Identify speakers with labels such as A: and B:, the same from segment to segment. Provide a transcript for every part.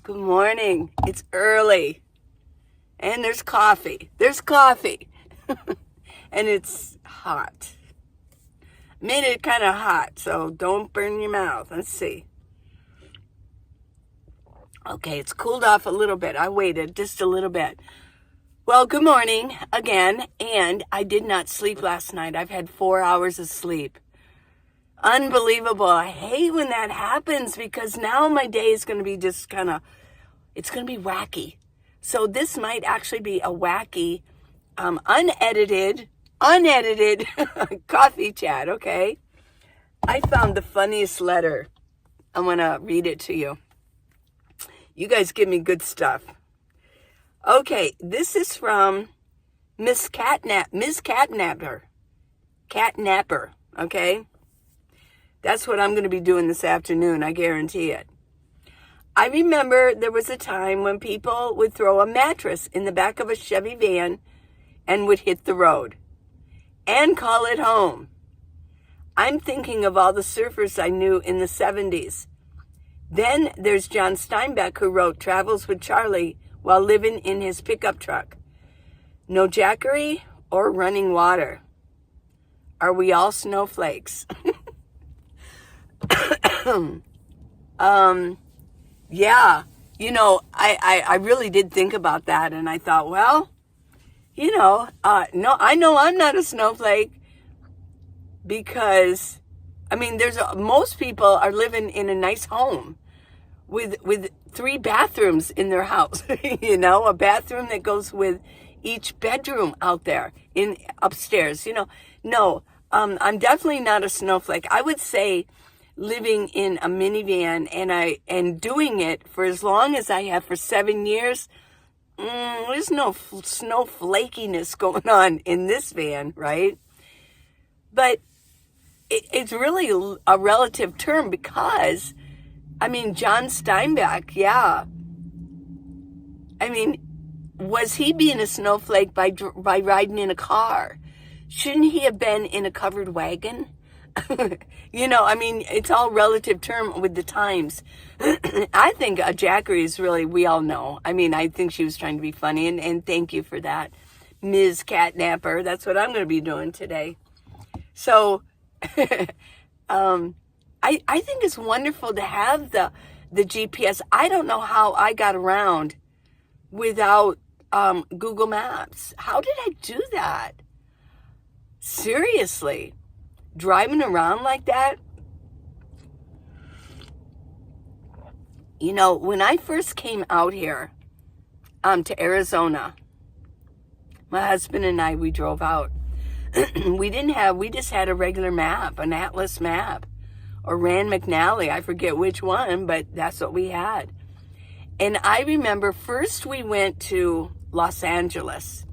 A: Good morning. It's early. And there's coffee. There's coffee. And it's hot. Made it kind of hot, so don't burn your mouth. Let's see. Okay, it's cooled off a little bit. I waited just a little bit. Well, good morning again. And I did not sleep last night. I've had 4 hours of sleep. Unbelievable. I hate when that happens because now my day is going to be just kind of, it's going to be wacky. So this might actually be a wacky, unedited coffee chat, okay? I found the funniest letter. I want to read it to you. You guys give me good stuff. Okay, this is from Ms. Catnapper, okay? That's what I'm going to be doing this afternoon, I guarantee it. I remember there was a time when people would throw a mattress in the back of a Chevy van and would hit the road and call it home. I'm thinking of all the surfers I knew in the 70s. Then there's John Steinbeck, who wrote Travels with Charlie while living in his pickup truck. No jackery or running water. Are we all snowflakes? Yeah, I really did think about that, and I thought, well, no, I know I'm not a snowflake because, most people are living in a nice home with 3 bathrooms in their house, a bathroom that goes with each bedroom out there in upstairs, No, I'm definitely not a snowflake. I would say living in a minivan and doing it for as long as I have for 7 years, there's no snowflakiness going on in this van, right? But it's really a relative term because, John Steinbeck, yeah. Was he being a snowflake by riding in a car? Shouldn't he have been in a covered wagon? It's all relative term with the times. I think a jackery is really, we all know. I think she was trying to be funny, and thank you for that, Ms. Catnapper. That's what I'm going to be doing today. So, I think it's wonderful to have the GPS. I don't know how I got around without Google Maps. How did I do that? Seriously. Driving around like that? When I first came out here to Arizona, my husband and I, we drove out. We just had a regular map, an atlas map, or Rand McNally. I forget which one, but that's what we had. And I remember first we went to Los Angeles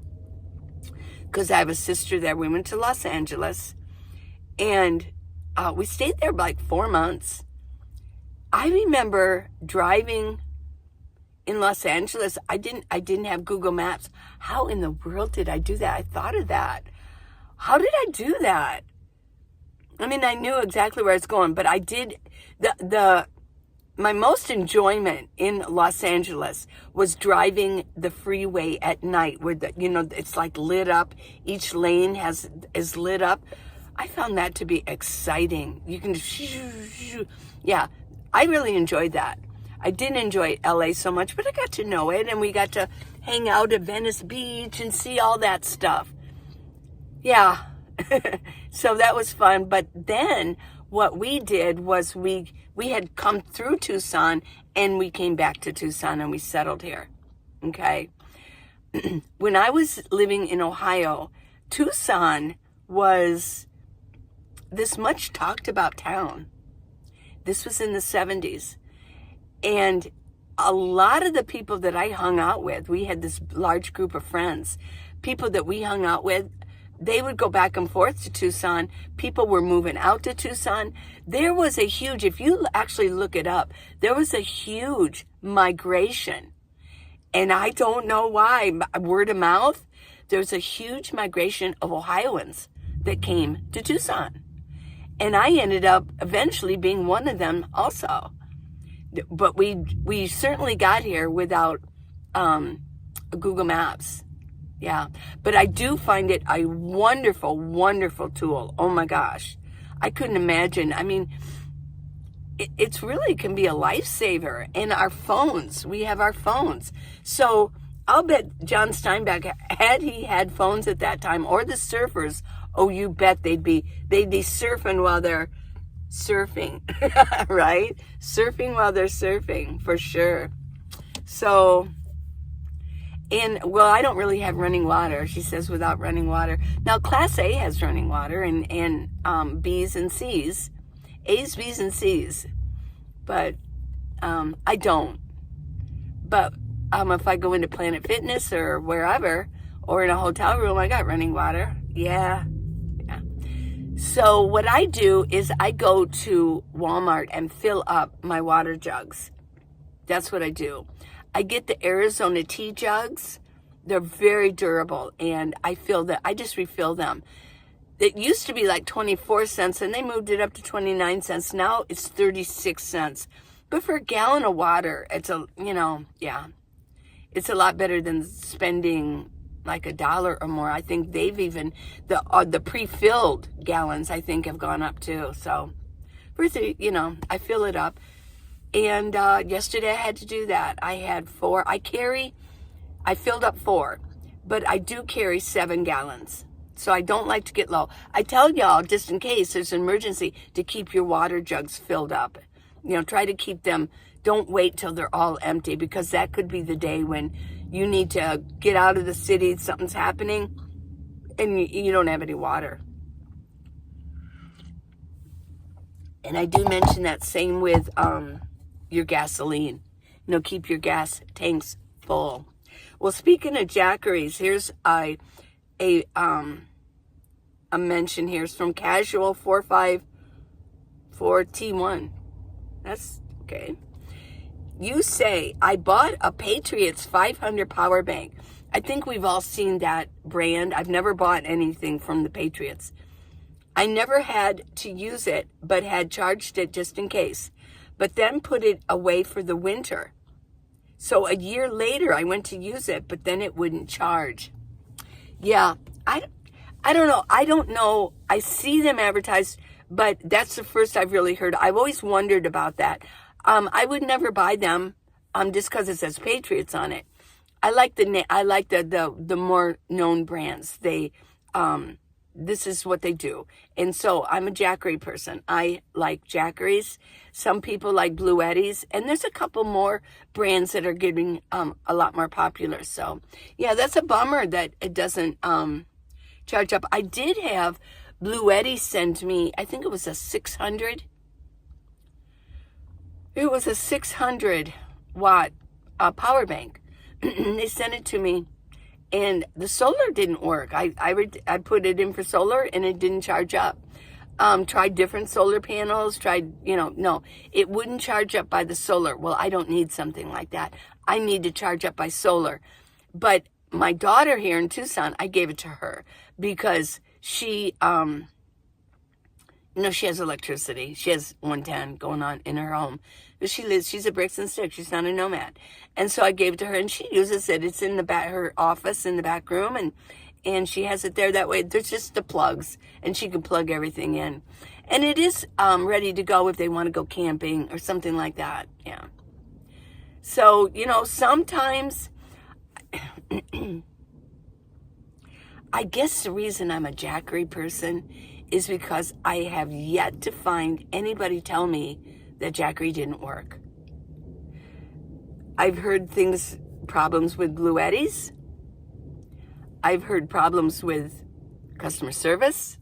A: because I have a sister there. We went to Los Angeles. And we stayed there like 4 months. I remember driving in Los Angeles. I didn't have Google Maps. How in the world did I do that? I thought of that. How did I do that? I knew exactly where I was going, but I did my most enjoyment in Los Angeles was driving the freeway at night where it's like lit up. Each lane is lit up. I found that to be exciting. You can yeah, I really enjoyed that. I didn't enjoy LA so much, but I got to know it, and we got to hang out at Venice Beach and see all that stuff. Yeah, so that was fun. But then what we did was we had come through Tucson, and we came back to Tucson, and we settled here, okay? When I was living in Ohio, Tucson was this much talked about town. This was in the 70s. And a lot of the people that I hung out with, we had this large group of friends, people that we hung out with, they would go back and forth to Tucson. People were moving out to Tucson. There was a huge, if you actually look it up, there was a huge migration. And I don't know why, word of mouth, there's a huge migration of Ohioans that came to Tucson. And I ended up eventually being one of them also. but we certainly got here without Google Maps. Yeah, but I do find it a wonderful, wonderful tool. Oh my gosh, I couldn't imagine. I mean, it's really can be a lifesaver. And our phones, we have our phones. So I'll bet John Steinbeck, had he had phones at that time, or the surfers, oh, you bet they'd be surfing while they're surfing, right? Surfing while they're surfing, for sure. So, and, well, I don't really have running water, she says, without running water. Now, Class A has running water and B's and C's. A's, B's, and C's. But I don't. But if I go into Planet Fitness or wherever, or in a hotel room, I got running water. Yeah. So what I do is I go to Walmart and fill up my water jugs. That's what I do. I get the Arizona tea jugs. They're very durable, and I just refill them. It used to be like 24 cents, and they moved it up to 29 cents. Now it's 36 cents. But for a gallon of water, it's it's a lot better than spending like $1 or more. I think they've even, the pre-filled gallons, I think, have gone up too. So, I fill it up. And yesterday I had to do that. I had 4. I filled up 4, but I do carry 7 gallons. So I don't like to get low. I tell y'all, just in case there's an emergency, to keep your water jugs filled up. Try to keep them, don't wait till they're all empty, because that could be the day when you need to get out of the city, something's happening, and you don't have any water. And I do mention that same with your gasoline. Keep your gas tanks full. Well, speaking of Jackeries, here's a mention here. It's from Casual 454T1. That's okay. You say, I bought a Patriots 500 power bank. I think we've all seen that brand. I've never bought anything from the Patriots. I never had to use it, but had charged it just in case, but then put it away for the winter. So a year later, I went to use it, but then it wouldn't charge. Yeah, I don't know. I don't know. I see them advertised, but that's the first I've really heard. I've always wondered about that. I would never buy them just because it says Patriots on it. I like the more known brands. This is what they do. And so I'm a Jackery person. I like Jackeries. Some people like Blue Eddies. And there's a couple more brands that are getting a lot more popular. So, yeah, that's a bummer that it doesn't charge up. I did have Blue Eddies send me, I think it was a 600. It was a 600 watt power bank. They sent it to me. And the solar didn't work. I put it in for solar and it didn't charge up. Tried different solar panels, no, it wouldn't charge up by the solar. Well, I don't need something like that. I need to charge up by solar. But my daughter here in Tucson, I gave it to her because she, she has electricity. She has 110 going on in her home. But she's a bricks and sticks. She's not a nomad. And so I gave it to her, and she uses it. It's in her office in the back room, and she has it there. That way, there's just the plugs, and she can plug everything in. And it is ready to go if they want to go camping or something like that. Yeah. So, sometimes, I guess the reason I'm a Jackery person is because I have yet to find anybody tell me that Jackery didn't work. I've heard problems with Blue Eddies. I've heard problems with customer service.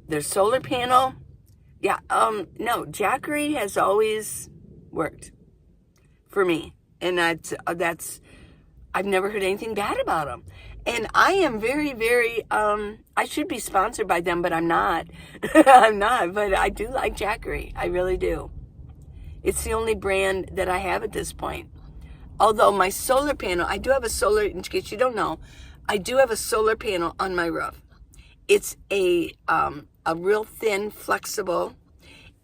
A: Their solar panel. Yeah, no, Jackery has always worked for me. And that's I've never heard anything bad about them. And I am very, very, I should be sponsored by them, but I'm not. I'm not, but I do like Jackery. I really do. It's the only brand that I have at this point. Although my solar panel, I do have a solar, in case you don't know, I do have a solar panel on my roof. It's a real thin, flexible,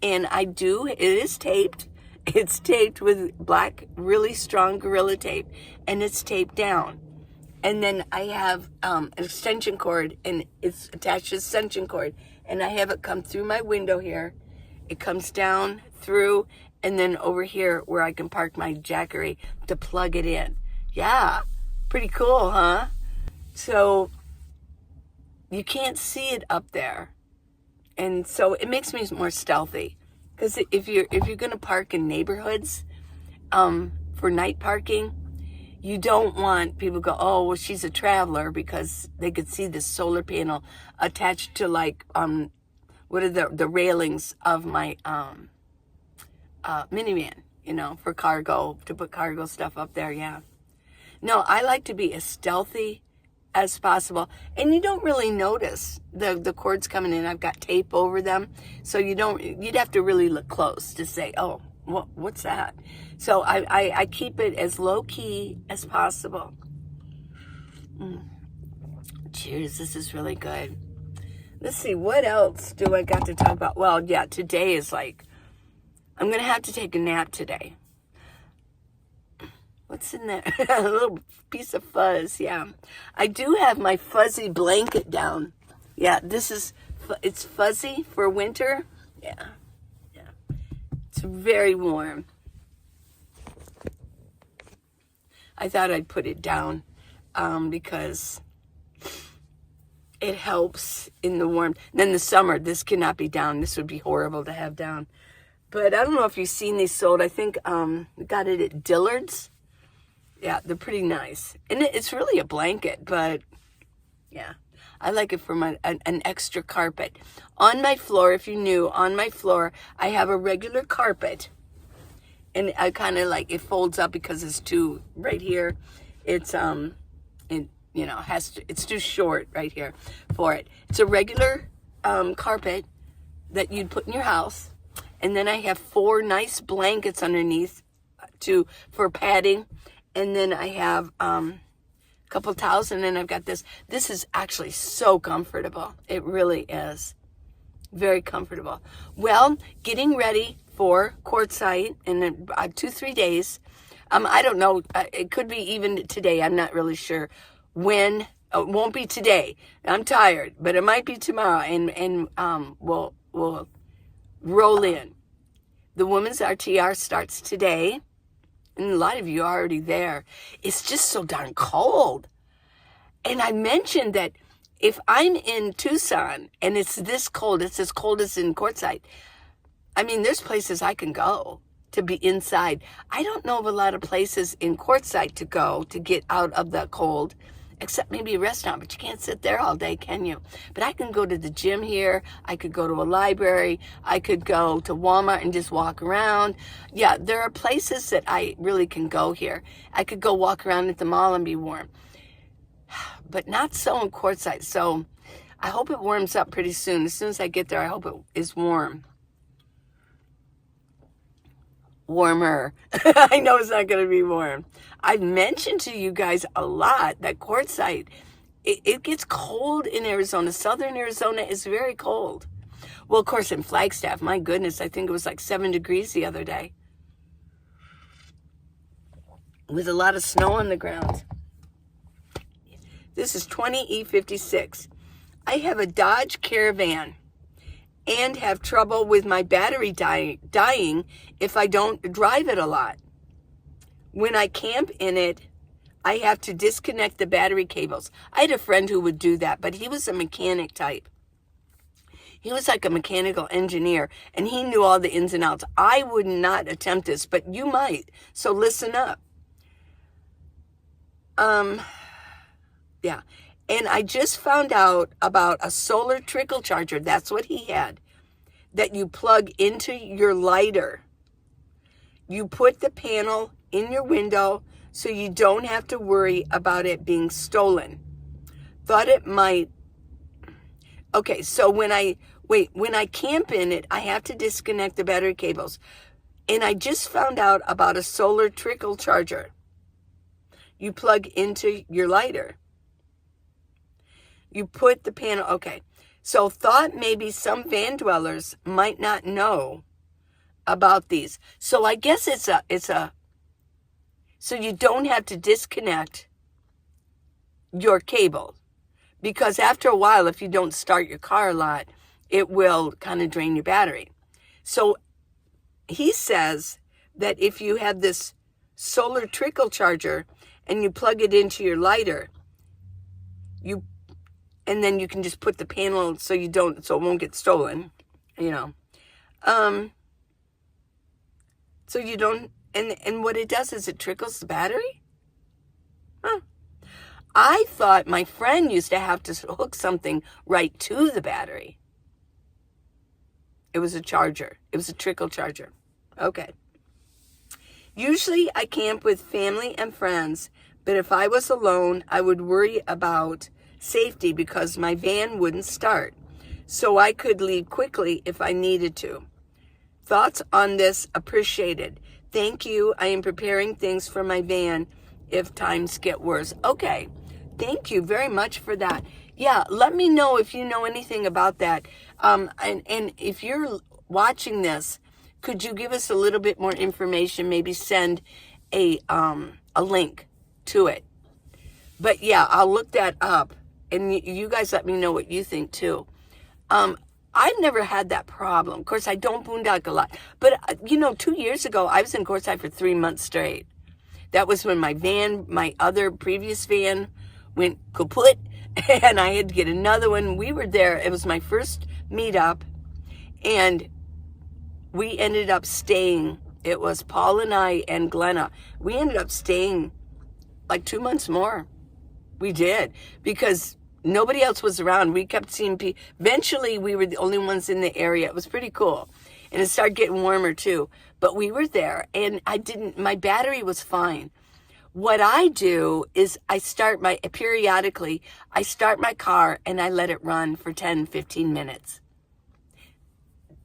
A: and it is taped, It's taped with black, really strong Gorilla Tape, and it's taped down. And then I have an extension cord, and it's attached to the extension cord, and I have it come through my window here. It comes down through, and then over here where I can park my Jackery to plug it in. Yeah, pretty cool, huh? So you can't see it up there, and so it makes me more stealthy. Because if you're gonna park in neighborhoods, for night parking, you don't want people to go, oh, well, she's a traveler, because they could see this solar panel attached to, like, what are the railings of my minivan, for cargo, to put cargo stuff up there. Yeah. No, I like to be as stealthy as possible, and you don't really notice the cords coming in. I've got tape over them, so you'd have to really look close to say, oh, what's that? So I keep it as low key as possible. Cheers, this is really good. Let's see, what else do I got to talk about? Well, yeah, today is like, I'm gonna have to take a nap today. What's in there? A little piece of fuzz, yeah. I do have my fuzzy blanket down. Yeah, it's fuzzy for winter. Yeah. It's very warm. I thought I'd put it down because it helps in the warmth. Then the summer, this cannot be down. This would be horrible to have down. But I don't know if you've seen these sold. I think we got it at Dillard's. Yeah, they're pretty nice. And it's really a blanket, but yeah. I like it for an extra carpet. On my floor, if you knew, on my floor, I have a regular carpet. And I kind of like, it folds up because it's too, right here, it's, it's too short right here for it. It's a regular carpet that you'd put in your house. And then I have 4 nice blankets underneath for padding. And then I have a couple towels, and then I've got this. This is actually so comfortable. It really is. Very comfortable. Well, getting ready for quartzsite in 2-3 days. I don't know. It could be even today. I'm not really sure when. It won't be today. I'm tired, but it might be tomorrow, and we'll roll in. The women's RTR starts today. And a lot of you are already there. It's just so darn cold. And I mentioned that if I'm in Tucson and it's this cold, it's as cold as in Quartzsite, I mean, there's places I can go to be inside. I don't know of a lot of places in Quartzsite to go to get out of the cold, except maybe a restaurant, but you can't sit there all day, can you? But I can go to the gym here. I could go to a library. I could go to Walmart and just walk around. Yeah, there are places that I really can go here. I could go walk around at the mall and be warm. But not so in Quartzsite. So I hope it warms up pretty soon. As soon as I get there, I hope it is warm. Warmer. I know it's not going to be warm. I've mentioned to you guys a lot that Quartzsite, it gets cold in Arizona. Southern Arizona is very cold. Well, of course, in Flagstaff, my goodness, I think it was like 7 degrees the other day. With a lot of snow on the ground. This is 20E56. I have a Dodge Caravan and have trouble with my battery dying if I don't drive it a lot. When I camp in it, I have to disconnect the battery cables. I had a friend who would do that, but he was a mechanic type. He was like a mechanical engineer, and he knew all the ins and outs. I would not attempt this, but you might. So listen up. Yeah. And I just found out about a solar trickle charger. That's what he had. That you plug into your lighter. You put the panel in your window so you don't have to worry about it being stolen. Thought it might. Okay, so when I camp in it, I have to disconnect the battery cables. And I just found out about a solar trickle charger. You plug into your lighter. You put the panel, okay. So thought maybe some van dwellers might not know about these. So I guess so you don't have to disconnect your cable, because after a while, if you don't start your car a lot, it will kind of drain your battery. So he says that if you have this solar trickle charger and you plug it into your lighter, and then you can just put the panel so it won't get stolen, so you don't, and what it does is it trickles the battery? Huh. I thought my friend used to have to hook something right to the battery. It was a charger. It was a trickle charger. Okay. Usually I camp with family and friends, but if I was alone, I would worry about safety because my van wouldn't start, so I could leave quickly if I needed to. Thoughts on this appreciated. Thank you. I am preparing things for my van if times get worse. Okay. Thank you very much for that. Yeah, let me know if you know anything about that. And if you're watching this, could you give us a little bit more information? Maybe send a link to it. But yeah, I'll look that up. And you guys let me know what you think too. I've never had that problem. Of course, I don't boondock a lot. But, 2 years ago, I was in Quartzsite for 3 months straight. That was when my other previous van went kaput. And I had to get another one. We were there. It was my first meetup. And we ended up staying. It was Paul and I and Glenna. We ended up staying like 2 months more. We did. Because nobody else was around. We kept seeing people. Eventually, we were the only ones in the area. It was pretty cool. And it started getting warmer too. But we were there. And my battery was fine. What I do is periodically, I start my car and I let it run for 10, 15 minutes.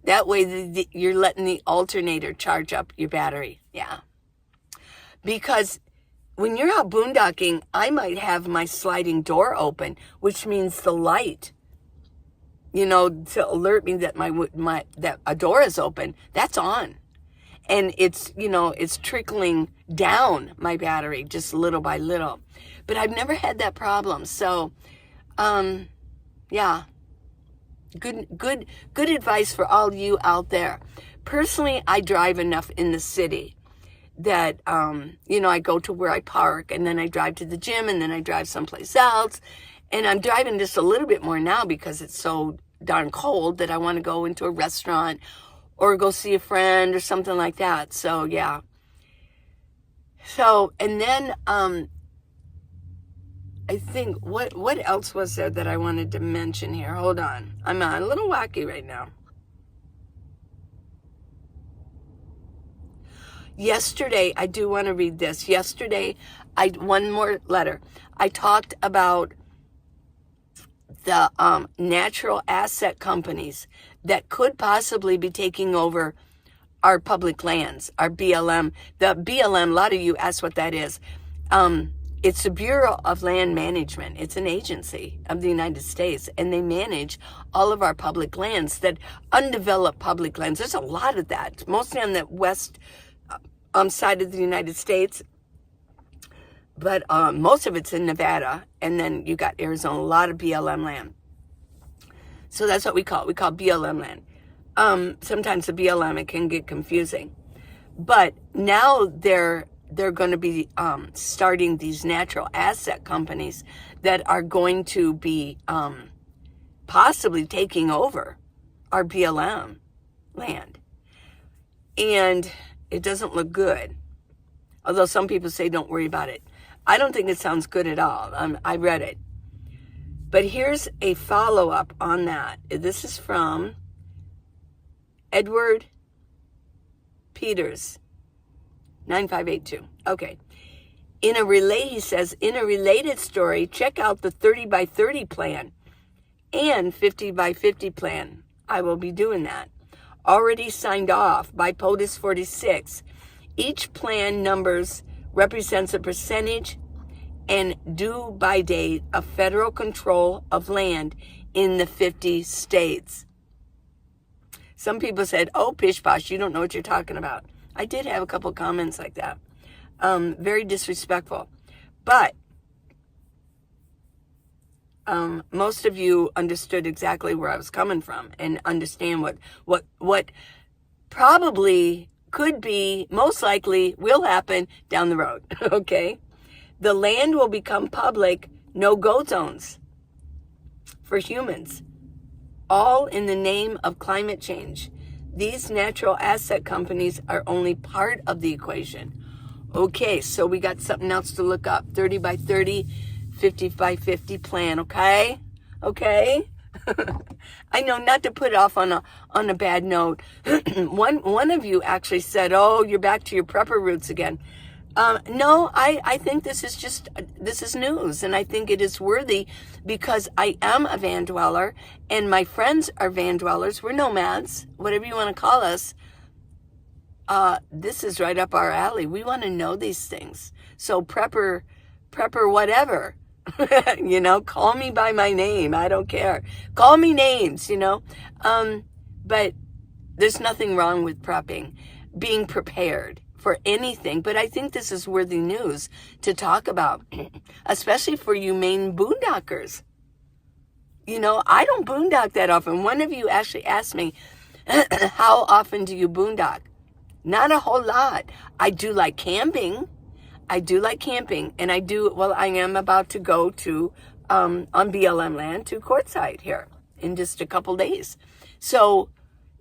A: That way you're letting the alternator charge up your battery. Yeah. Because when you're out boondocking, I might have my sliding door open, which means the light, to alert me that that a door is open. That's on. And it's trickling down my battery just little by little. But I've never had that problem. So, yeah. Good advice for all you out there. Personally, I drive enough in the city that, I go to where I park and then I drive to the gym and then I drive someplace else. And I'm driving just a little bit more now because it's so darn cold that I want to go into a restaurant or go see a friend or something like that. So, yeah. So, and then, I think, what else was there that I wanted to mention here? Hold on. I'm a little wacky right now. Yesterday, I do want to read this. Yesterday, one more letter. I talked about the natural asset companies that could possibly be taking over our public lands, our BLM. The BLM, a lot of you asked what that is. It's the Bureau of Land Management. It's an agency of the United States, and they manage all of our public lands, that undeveloped public lands. There's a lot of that, mostly on the west side of the United States, but most of it's in Nevada, and then you got Arizona, a lot of BLM land. So that's what we call it. We call BLM land. Sometimes the BLM, it can get confusing. But now they're going to be starting these natural asset companies that are going to be possibly taking over our BLM land. And it doesn't look good. Although some people say don't worry about it. I don't think it sounds good at all. I read it. But here's a follow-up on that. This is from Edward Peters, 9582. Okay. He says, in a related story, check out the 30 by 30 plan and 50 by 50 plan. I will be doing that. Already signed off by POTUS 46. Each plan numbers represents a percentage and due by date of federal control of land in the 50 states. Some people said, oh, pish posh, you don't know what you're talking about. I did have a couple comments like that. Very disrespectful. But most of you understood exactly where I was coming from and understand what probably could be, most likely will happen down the road, okay? The land will become public, no-go zones for humans, all in the name of climate change. These natural asset companies are only part of the equation. Okay, so we got something else to look up. 30 by 30, 50 by 50 plan, okay? Okay? I know, not to put it off on a bad note. One of you actually said, oh, you're back to your prepper roots again. No, I think this is news, and I think it is worthy because I am a van dweller, and my friends are van dwellers. We're nomads, whatever you want to call us. This is right up our alley. We want to know these things. So prepper whatever. You know, call me by my name. I don't care. Call me names, you know. But there's nothing wrong with prepping, being prepared for anything. But I think this is worthy news to talk about, especially for you Maine boondockers. You know, I don't boondock that often. One of you actually asked me, how often do you boondock? Not a whole lot. I do like camping. And I am about to go to, on BLM land, to Quartzsite here in just a couple days. So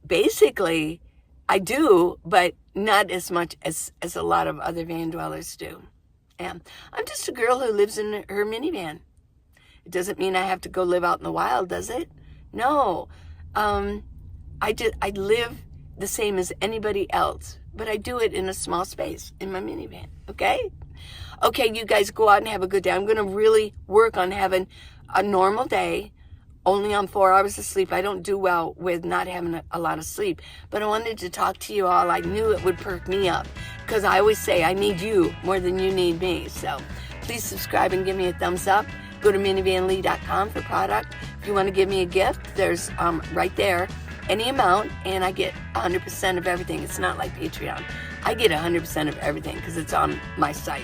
A: basically, I do, but not as much as a lot of other van dwellers do. And I'm just a girl who lives in her minivan. It doesn't mean I have to go live out in the wild, does it? No. I live the same as anybody else, but I do it in a small space in my minivan, okay? Okay, you guys go out and have a good day. I'm going to really work on having a normal day, only on 4 hours of sleep. I don't do well with not having a lot of sleep, but I wanted to talk to you all. I knew it would perk me up because I always say I need you more than you need me. So please subscribe and give me a thumbs up. Go to minivanlee.com for product. If you want to give me a gift, there's right there. Any amount, and I get 100% of everything. It's not like Patreon. I get 100% of everything because it's on my site.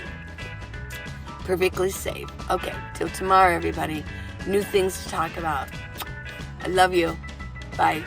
A: Perfectly safe. Okay, till tomorrow, everybody. New things to talk about. I love you. Bye.